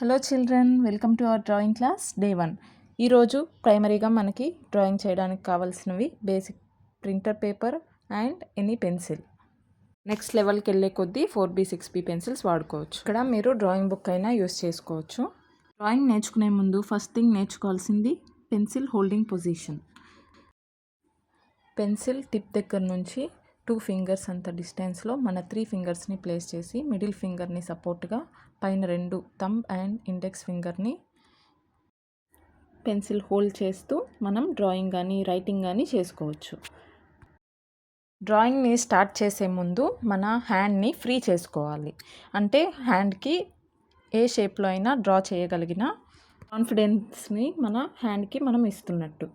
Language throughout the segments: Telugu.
Hello children, welcome to our drawing class day 1. ఈరోజు ప్రైమరీగా మనకి డ్రాయింగ్ చేయడానికి కావాల్సినవి basic printer paper and any pencil. Next లెవెల్కి వెళ్ళే కొద్దీ 4B 6B పెన్సిల్స్ వాడుకోవచ్చు. ఇక్కడ మీరు డ్రాయింగ్ బుక్ అయినా యూస్ చేసుకోవచ్చు. డ్రాయింగ్ నేర్చుకునే ముందు ఫస్ట్ థింగ్ నేర్చుకోవాల్సింది pencil holding position. Pencil tip దగ్గర నుంచి 2 ఫింగర్స్ అంత డిస్టెన్స్లో మన 3 ఫింగర్స్ని ప్లేస్ చేసి మిడిల్ ఫింగర్ని సపోర్ట్గా పైన 2 థంబ్ అండ్ ఇండెక్స్ ఫింగర్ని పెన్సిల్ హోల్డ్ చేస్తూ మనం డ్రాయింగ్ కానీ రైటింగ్ కానీ చేసుకోవచ్చు. డ్రాయింగ్ని స్టార్ట్ చేసే ముందు మన హ్యాండ్ని ఫ్రీ చేసుకోవాలి. అంటే హ్యాండ్కి ఏ షేప్లో అయినా డ్రా చేయగలిగిన కాన్ఫిడెన్స్ని మన హ్యాండ్కి మనం ఇస్తున్నట్టు.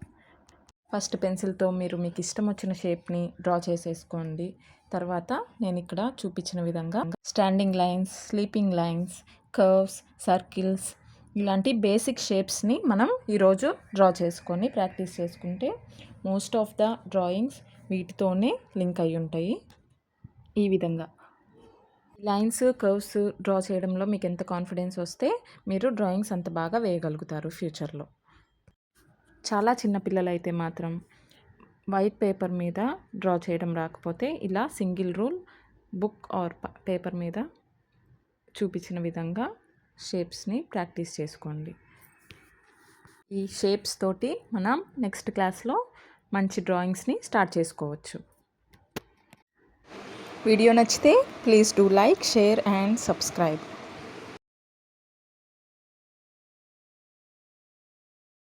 ఫస్ట్ పెన్సిల్తో మీకు ఇష్టం వచ్చిన షేప్ని డ్రా చేసేసుకోండి. తర్వాత నేను ఇక్కడ చూపించిన విధంగా standing lines, sleeping lines, curves, circles ఇలాంటి బేసిక్ షేప్స్ని మనం ఈరోజు డ్రా చేసుకొని ప్రాక్టీస్ చేసుకుంటే మోస్ట్ ఆఫ్ ద డ్రాయింగ్స్ వీటితోనే లింక్ అయి ఉంటాయి. ఈ విధంగా లైన్స్, కర్వ్స్ డ్రా చేయడంలో మీకు ఎంత కాన్ఫిడెన్స్ వస్తే మీరు డ్రాయింగ్స్ అంత బాగా వేయగలుగుతారు ఫ్యూచర్లో. చాలా చిన్న పిల్లలైతే మాత్రం వైట్ పేపర్ మీద డ్రా చేయడం రాకపోతే ఇలా single rule book or paper మీద చూపించిన విధంగా షేప్స్ని ప్రాక్టీస్ చేసుకోండి. ఈ షేప్స్ తోటి మనం నెక్స్ట్ క్లాస్లో మంచి డ్రాయింగ్స్ని స్టార్ట్ చేసుకోవచ్చు. వీడియో నచ్చితే please do like, share and subscribe.